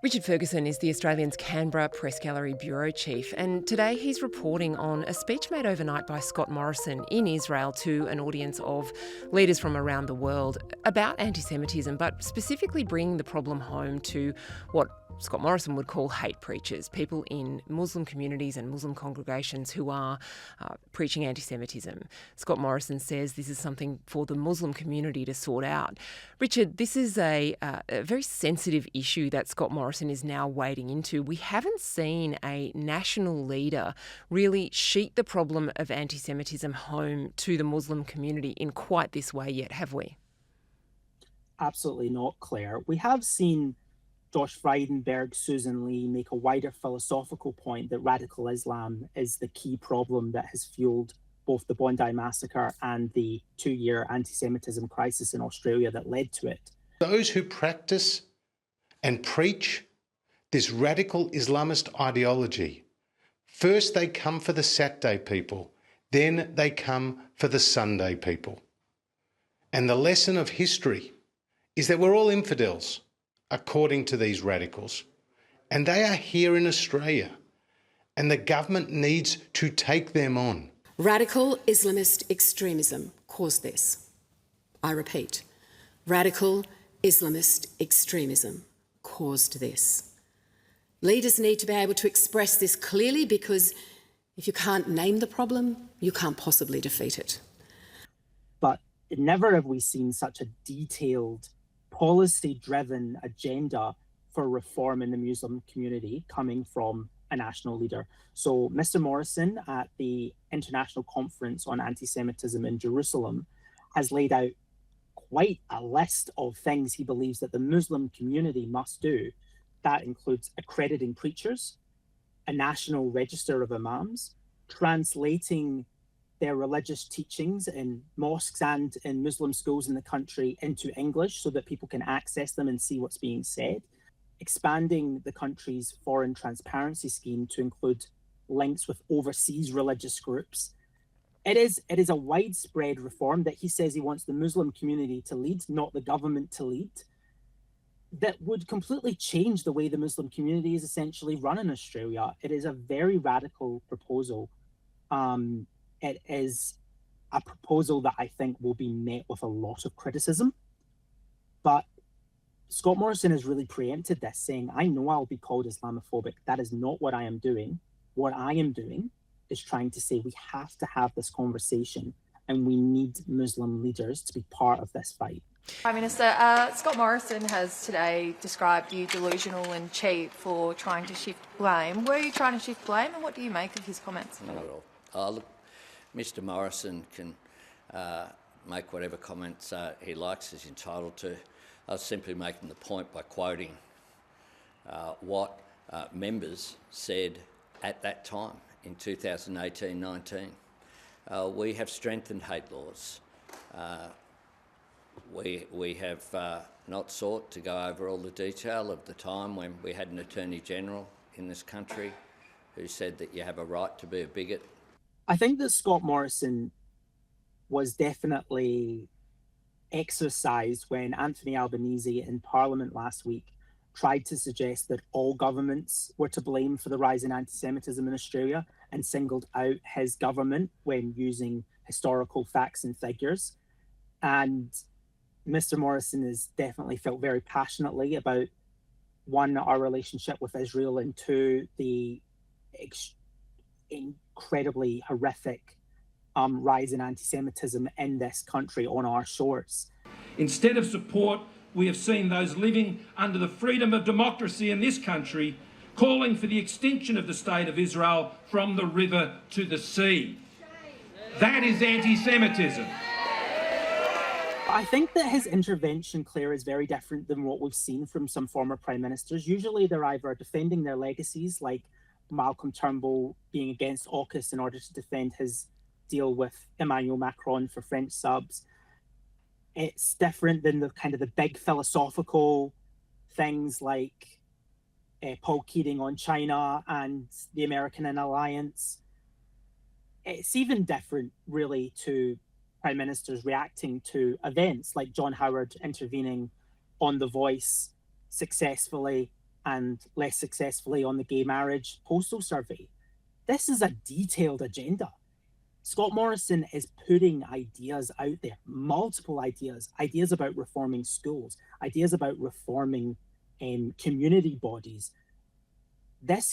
Richard Ferguson is the Australian's Canberra Press Gallery Bureau Chief, and today he's reporting on a speech made overnight by Scott Morrison in Israel to an audience of leaders from around the world about antisemitism, but specifically bringing the problem home to what Scott Morrison would call hate preachers, people in Muslim communities and Muslim congregations who are preaching antisemitism. Scott Morrison says this is something for the Muslim community to sort out. Richard, this is a very sensitive issue that Scott Morrison is now wading into. We haven't seen a national leader really sheet the problem of antisemitism home to the Muslim community in quite this way yet, have we? Absolutely not, Claire. We have seen Josh Frydenberg, Susan Lee make a wider philosophical point that radical Islam is the key problem that has fueled both the Bondi massacre and the 2-year anti-Semitism crisis in Australia that led to it. Those who practice and preach this radical Islamist ideology, first they come for the Saturday people, then they come for the Sunday people. And the lesson of history is that we're all infidels, according to these radicals. And they are here in Australia, and the government needs to take them on. Radical Islamist extremism caused this. I repeat, radical Islamist extremism caused this. Leaders need to be able to express this clearly, because if you can't name the problem, you can't possibly defeat it. But never have we seen such a detailed, policy-driven agenda for reform in the Muslim community coming from a national leader. So Mr. Morrison at the International Conference on Anti-Semitism in Jerusalem has laid out quite a list of things he believes that the Muslim community must do. That includes accrediting preachers, a national register of imams, translating their religious teachings in mosques and in Muslim schools in the country into English so that people can access them and see what's being said, expanding the country's foreign transparency scheme to include links with overseas religious groups. It is a widespread reform that he says he wants the Muslim community to lead, not the government to lead, that would completely change the way the Muslim community is essentially run in Australia. It is a very radical proposal. It is a proposal that I think will be met with a lot of criticism. But Scott Morrison has really preempted this, saying, I know I'll be called Islamophobic. That is not what I am doing. What I am doing is trying to say we have to have this conversation and we need Muslim leaders to be part of this fight. Prime Minister, Scott Morrison has today described you delusional and cheap for trying to shift blame. Were you trying to shift blame, and what do you make of his comments? Not at all. Look, Mr. Morrison can make whatever comments he likes, he's entitled to. I was simply making the point by quoting what members said at that time in 2018-19. We have strengthened hate laws. We have not sought to go over all the detail of the time when we had an Attorney General in this country who said that you have a right to be a bigot. I think that Scott Morrison was definitely exercised when Anthony Albanese in Parliament last week tried to suggest that all governments were to blame for the rise in anti-Semitism in Australia and singled out his government when using historical facts and figures. And Mr. Morrison has definitely felt very passionately about, one, our relationship with Israel, and two, the incredibly horrific rise in anti-Semitism in this country on our shores. Instead of support, we have seen those living under the freedom of democracy in this country calling for the extinction of the State of Israel from the river to the sea. That is anti-Semitism. I think that his intervention, Claire, is very different than what we've seen from some former prime ministers. Usually they're either defending their legacies, like Malcolm Turnbull being against AUKUS in order to defend his deal with Emmanuel Macron for French subs. It's different than the kind of the big philosophical things like Paul Keating on China and the American alliance. It's even different, really, to prime ministers reacting to events like John Howard intervening on The Voice successfully and less successfully on the gay marriage postal survey. This is a detailed agenda. Scott Morrison is putting ideas out there, multiple ideas about reforming schools, ideas about reforming community bodies.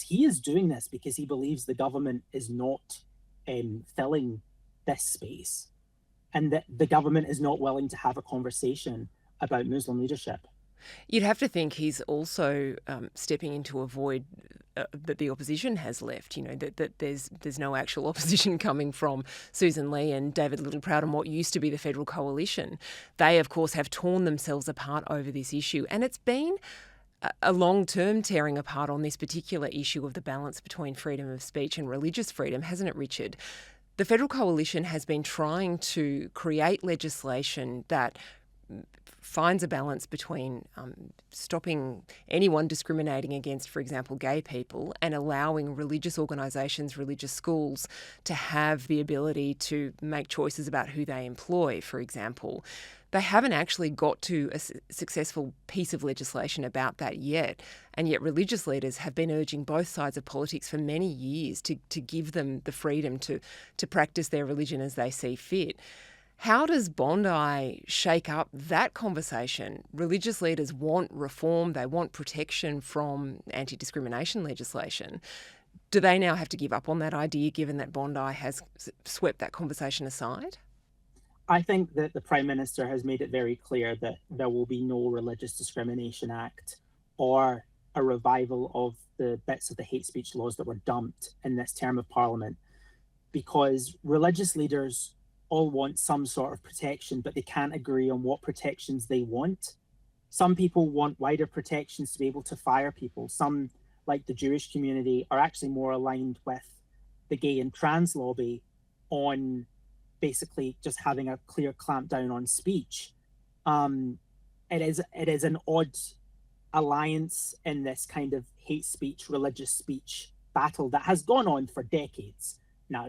He is doing this because he believes the government is not filling this space, and that the government is not willing to have a conversation about Muslim leadership. You'd have to think he's also stepping in to avoid that the opposition has left, that there's no actual opposition coming from Susan Lee and David Littleproud and what used to be the federal coalition. They, of course, have torn themselves apart over this issue, and it's been a long-term tearing apart on this particular issue of the balance between freedom of speech and religious freedom, hasn't it, Richard? The federal coalition has been trying to create legislation that finds a balance between stopping anyone discriminating against, for example, gay people, and allowing religious organisations, religious schools to have the ability to make choices about who they employ, for example. They haven't actually got to a successful piece of legislation about that yet, and yet religious leaders have been urging both sides of politics for many years to give them the freedom to practice their religion as they see fit. How does Bondi shake up that conversation? Religious leaders want reform, they want protection from anti-discrimination legislation. Do they now have to give up on that idea, given that Bondi has swept that conversation aside? I think that the Prime Minister has made it very clear that there will be no Religious Discrimination Act or a revival of the bits of the hate speech laws that were dumped in this term of Parliament, because religious leaders all want some sort of protection, but they can't agree on what protections they want. Some people want wider protections to be able to fire people. Some, like the Jewish community, are actually more aligned with the gay and trans lobby on basically just having a clear clampdown on speech. It is an odd alliance in this kind of hate speech, religious speech battle that has gone on for decades now.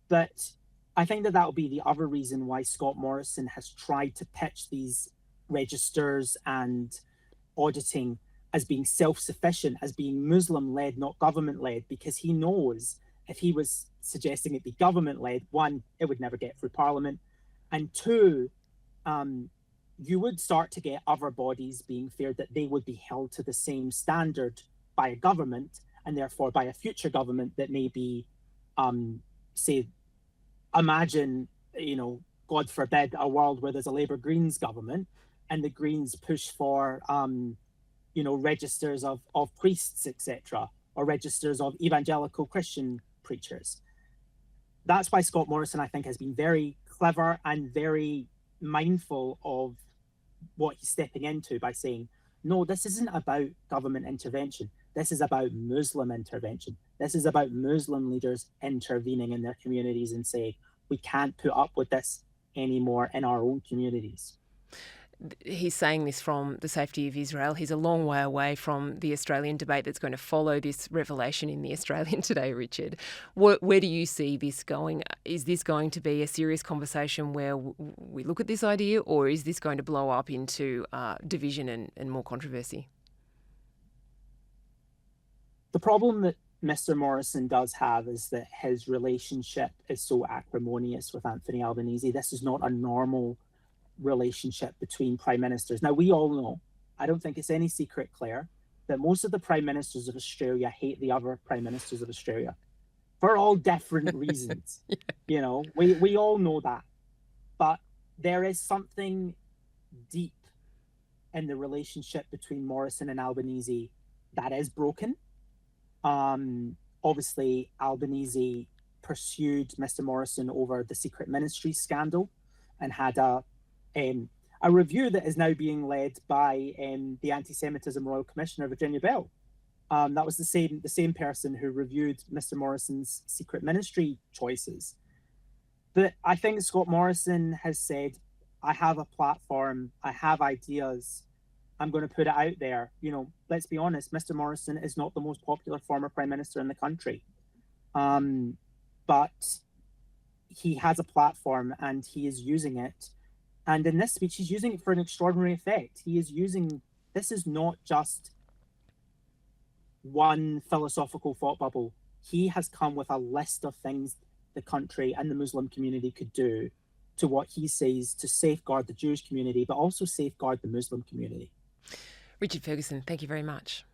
But I think that will be the other reason why Scott Morrison has tried to pitch these registers and auditing as being self-sufficient, as being Muslim-led, not government-led, because he knows if he was suggesting it be government-led, one, it would never get through Parliament, and two, you would start to get other bodies being feared that they would be held to the same standard by a government, and therefore by a future government that may be, say, imagine, God forbid, a world where there's a Labour Greens government and the Greens push for, registers of priests, etc., or registers of evangelical Christian preachers. That's why Scott Morrison, I think, has been very clever and very mindful of what he's stepping into by saying, no, this isn't about government intervention. This is about Muslim intervention. This is about Muslim leaders intervening in their communities and saying, we can't put up with this anymore in our own communities. He's saying this from the safety of Israel. He's a long way away from the Australian debate that's going to follow this revelation in The Australian today, Richard. Where do you see this going? Is this going to be a serious conversation where we look at this idea, or is this going to blow up into division and more controversy? The problem that Mr. Morrison does have is that his relationship is so acrimonious with Anthony Albanese. This is not a normal relationship between prime ministers. Now, we all know, I don't think it's any secret, Claire, that most of the prime ministers of Australia hate the other prime ministers of Australia for all different reasons. Yeah. We all know that. But there is something deep in the relationship between Morrison and Albanese that is broken. Obviously, Albanese pursued Mr. Morrison over the secret ministry scandal and had a review that is now being led by the Antisemitism Royal Commissioner, Virginia Bell. That was the same person who reviewed Mr. Morrison's secret ministry choices. But I think Scott Morrison has said, I have a platform, I have ideas, I'm going to put it out there. Let's be honest, Mr. Morrison is not the most popular former prime minister in the country. But he has a platform and he is using it. And in this speech, he's using it for an extraordinary effect. This is not just one philosophical thought bubble. He has come with a list of things the country and the Muslim community could do to what he says to safeguard the Jewish community, but also safeguard the Muslim community. Richard Ferguson, thank you very much.